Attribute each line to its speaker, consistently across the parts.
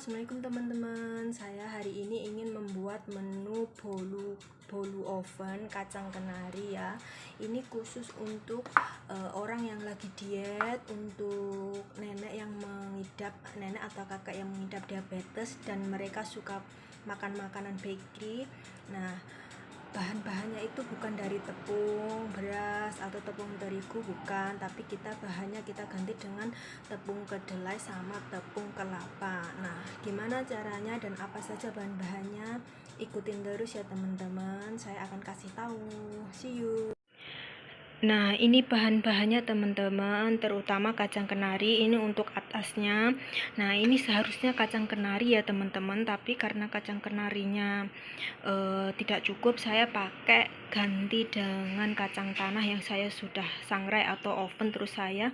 Speaker 1: Assalamualaikum teman-teman. Saya hari ini ingin membuat menu bolu oven kacang kenari ya. Ini khusus untuk orang yang lagi diet, untuk nenek atau kakak yang mengidap diabetes dan mereka suka makan makanan bakery. Nah, bahan-bahannya itu bukan dari tepung beras atau tepung terigu, bukan, tapi bahannya kita ganti dengan tepung kedelai sama tepung kelapa. Nah, gimana caranya dan apa saja bahan-bahannya? Ikutin terus ya teman-teman, saya akan kasih tahu. See you. Nah, ini bahan-bahannya teman-teman, terutama kacang kenari. Ini untuk atasnya. Nah, ini seharusnya kacang kenari ya teman-teman, tapi karena kacang kenarinya tidak cukup, saya pakai ganti dengan kacang tanah yang saya sudah sangrai atau oven, terus saya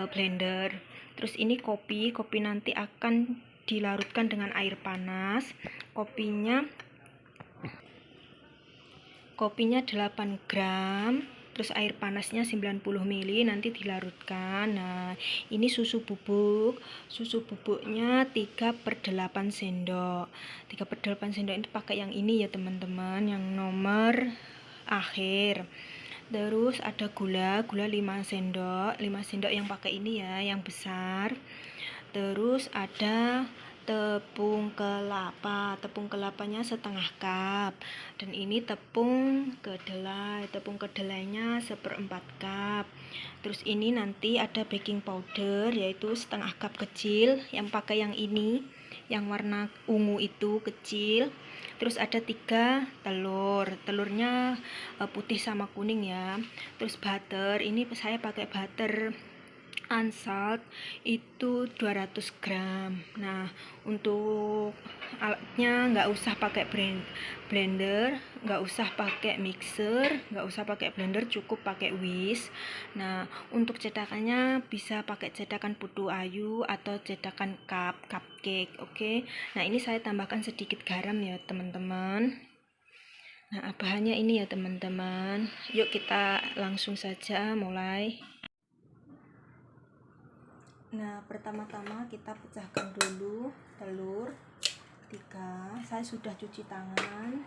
Speaker 1: blender. Terus ini kopi nanti akan dilarutkan dengan air panas. Kopinya 8 gram, terus air panasnya 90 ml nanti dilarutkan. Nah, ini susu bubuknya 3/8 sendok. 3/8 sendok itu pakai yang ini ya teman-teman, yang nomor akhir. Terus ada gula 5 sendok yang pakai ini ya, yang besar. Terus ada tepung kelapanya setengah cup, dan ini tepung kedelainya 1/4 cup. Terus ini nanti ada baking powder, yaitu setengah cup kecil, yang pakai yang ini, yang warna ungu itu kecil. Terus ada 3 telurnya putih sama kuning ya. Terus butter, ini saya pakai butter unsalt itu 200 gram. Nah, untuk alatnya nggak usah pakai blender, nggak usah pakai mixer, nggak usah pakai blender, cukup pakai whisk. Nah, untuk cetakannya bisa pakai cetakan putu ayu atau cetakan cupcake. Oke. Nah, ini saya tambahkan sedikit garam ya teman-teman. Nah, bahannya ini ya teman-teman. Yuk kita langsung saja mulai. Nah, pertama-tama kita pecahkan dulu telur 3. Saya sudah cuci tangan.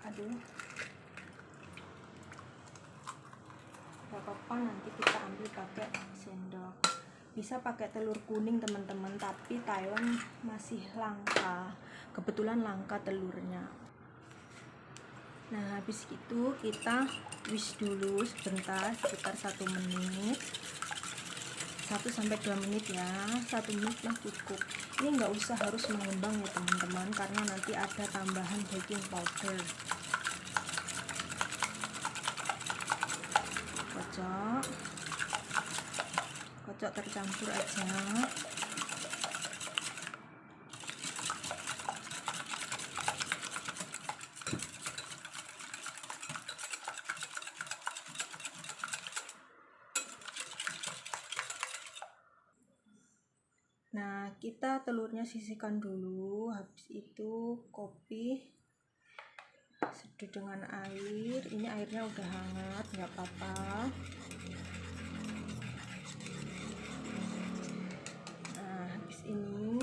Speaker 1: Aduh, gak apa-apa, nanti kita ambil pakai sendok. Bisa pakai telur kuning teman-teman, tapi Taiwan masih langka, kebetulan langka telurnya. Nah, habis itu kita whisk dulu sebentar, sekitar 1 menit, 1-2 menit ya. 1 menit lah cukup. Ini nggak usah harus mengembang ya teman-teman, karena nanti ada tambahan baking powder. Kocok tercampur aja. Nah, kita telurnya sisihkan dulu. Habis itu kopi seduh dengan air. Ini airnya udah hangat, nggak apa-apa. Nah, habis ini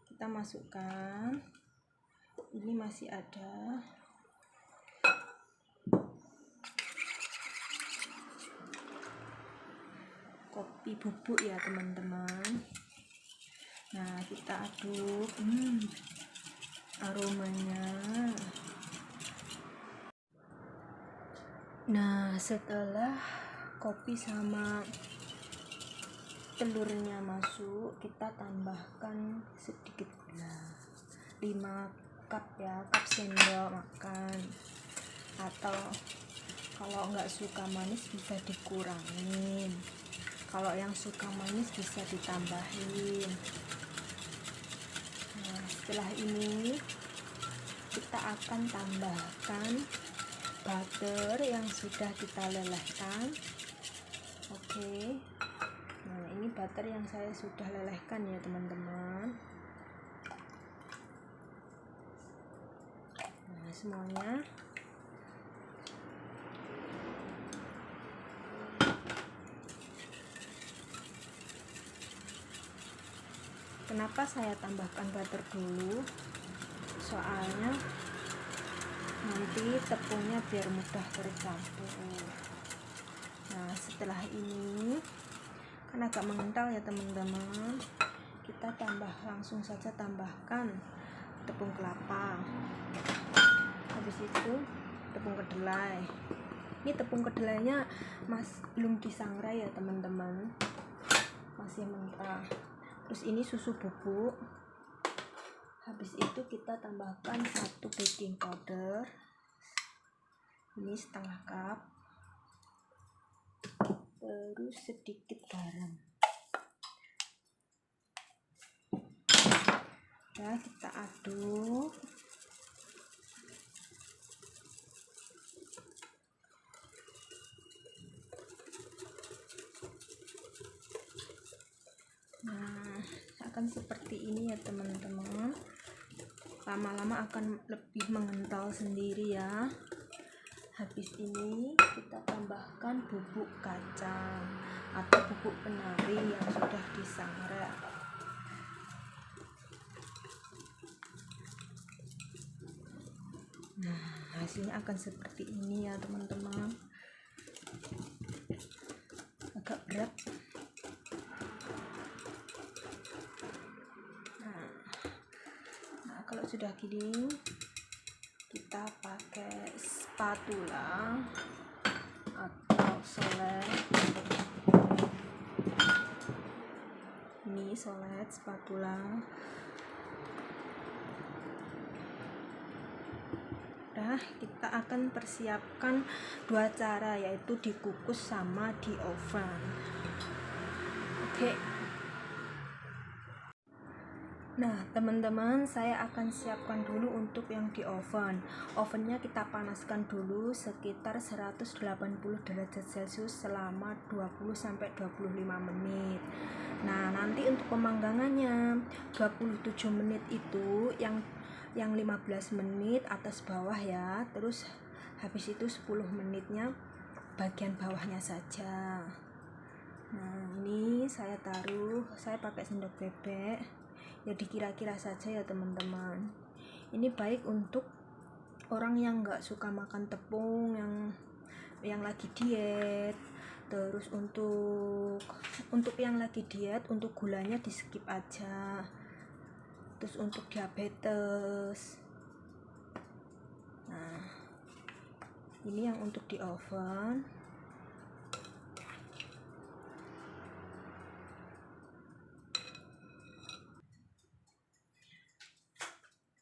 Speaker 1: kita masukkan. Ini masih ada kopi bubuk ya teman-teman. Nah, kita aduk. Aromanya. Nah, setelah kopi sama telurnya masuk, kita tambahkan sedikit gula 5 cup ya, cup sendok makan. Atau kalau nggak suka manis bisa dikurangin, kalau yang suka manis bisa ditambahin. Nah, setelah ini kita akan tambahkan butter yang sudah kita lelehkan. Oke. Nah, ini butter yang saya sudah lelehkan ya teman-teman. Nah, semuanya. Kenapa saya tambahkan butter dulu? Soalnya nanti tepungnya biar mudah tercampur. Nah, setelah ini kan agak mengental ya teman-teman, kita langsung saja tambahkan tepung kelapa, habis itu tepung kedelai. Ini tepung kedelainya belum disangrai ya teman-teman, masih mentah. Terus ini susu bubuk, habis itu kita tambahkan 1 baking powder, ini setengah cup, terus sedikit garam. Ya, kita aduk. Nah, akan seperti ini ya teman-teman. Lama-lama akan lebih mengental sendiri ya. Habis ini kita tambahkan bubuk kacang atau bubuk kenari yang sudah disangrai. Nah, hasilnya akan seperti ini ya teman-teman. Agak berat. Nah, kalau sudah gini, kita pakai spatula atau solet. Ini solet spatula. Nah, kita akan persiapkan 2 cara, yaitu dikukus sama di oven. Oke. Nah teman-teman, saya akan siapkan dulu untuk yang di oven. Ovennya kita panaskan dulu sekitar 180 derajat Celcius selama 20-25 menit. Nah nanti untuk pemanggangannya 27 menit itu yang 15 menit atas bawah ya, terus habis itu 10 menitnya bagian bawahnya saja. Nah ini saya pakai sendok bebek ya, dikira-kira saja ya teman-teman. Ini baik untuk orang yang nggak suka makan tepung, yang lagi diet. Terus untuk yang lagi diet, untuk gulanya di skip aja. Terus untuk diabetes. Nah ini yang untuk di oven.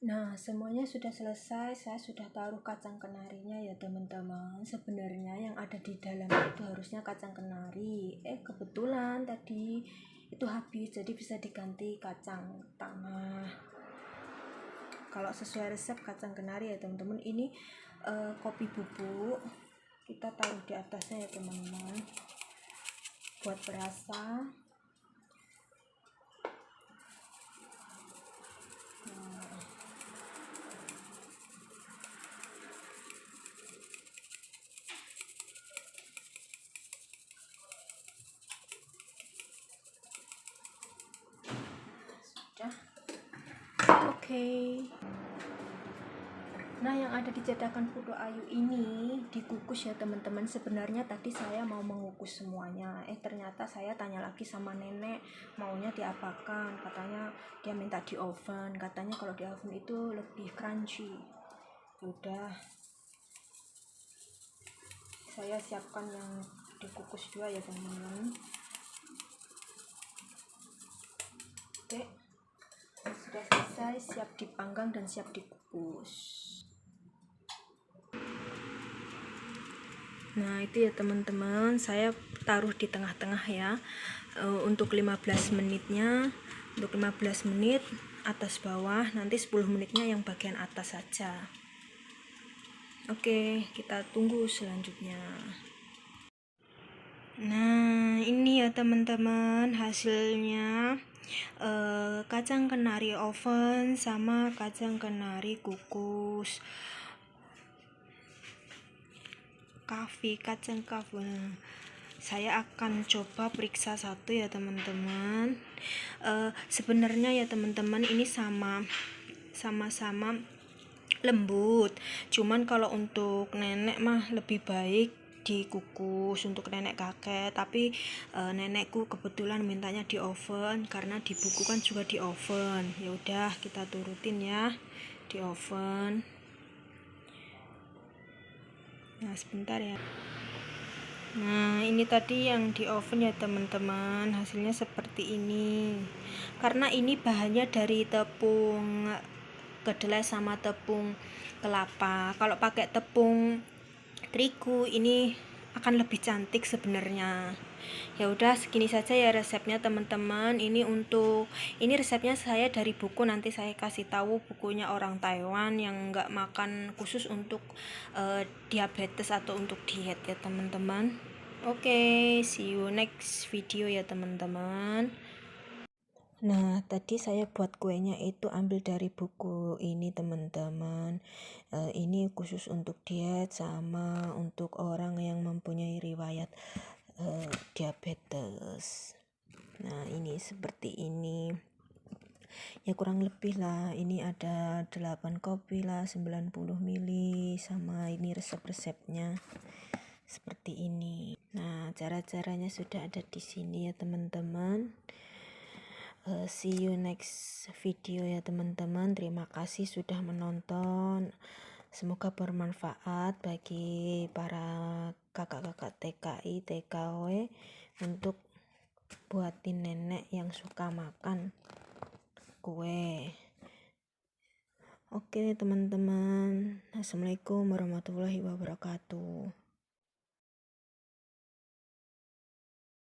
Speaker 1: Nah semuanya sudah selesai, saya sudah taruh kacang kenarinya ya teman-teman. Sebenarnya yang ada di dalam itu harusnya kacang kenari, kebetulan tadi itu habis, jadi bisa diganti kacang tanah. Kalau sesuai resep kacang kenari ya teman-teman. Ini kopi bubuk kita taruh di atasnya ya teman-teman, buat perasa. Oke. Nah yang ada di cetakan Putu Ayu ini dikukus ya teman-teman. Sebenarnya tadi saya mau mengukus semuanya, ternyata saya tanya lagi sama nenek maunya diapakan. Katanya dia minta di oven, katanya kalau di oven itu lebih crunchy. Udah, saya siapkan yang dikukus 2 ya teman-teman. Oke, sudah selesai, siap dipanggang dan siap dikukus. Nah itu ya teman-teman, saya taruh di tengah-tengah ya. Untuk 15 menitnya, untuk 15 menit atas bawah, nanti 10 menitnya yang bagian atas saja. Oke, kita tunggu selanjutnya. Nah ini ya teman-teman hasilnya, kacang kenari oven sama kacang kenari kukus. Kacang kafe saya akan coba periksa satu ya teman-teman. Sebenarnya ya teman-teman ini sama-sama lembut, cuman kalau untuk nenek mah lebih baik dikukus untuk nenek kakek, tapi nenekku kebetulan mintanya di oven karena di buku kan juga di oven. Ya udah kita turutin ya, di oven. Nah sebentar ya. Nah ini tadi yang di oven ya teman-teman, hasilnya seperti ini. Karena ini bahannya dari tepung kedelai sama tepung kelapa. Kalau pakai tepung terigu ini akan lebih cantik sebenarnya. Ya udah segini saja ya resepnya teman-teman. Ini resepnya saya dari buku, nanti saya kasih tahu bukunya orang Taiwan yang nggak makan khusus untuk diabetes atau untuk diet ya teman-teman. Oke, see you next video ya teman-teman. Nah, tadi saya buat kuenya itu ambil dari buku ini teman-teman. Ini khusus untuk diet sama untuk orang yang mempunyai riwayat diabetes. Nah, ini seperti ini. Ya kurang lebih lah, ini ada 8 kopi lah, 90 ml, sama ini resep-resepnya. Seperti ini. Nah, cara-caranya sudah ada di sini ya teman-teman. See you next video ya teman-teman. Terima kasih sudah menonton. Semoga bermanfaat bagi para kakak-kakak TKI, TKW untuk buatin nenek yang suka makan kue. Oke teman-teman. Assalamualaikum warahmatullahi wabarakatuh.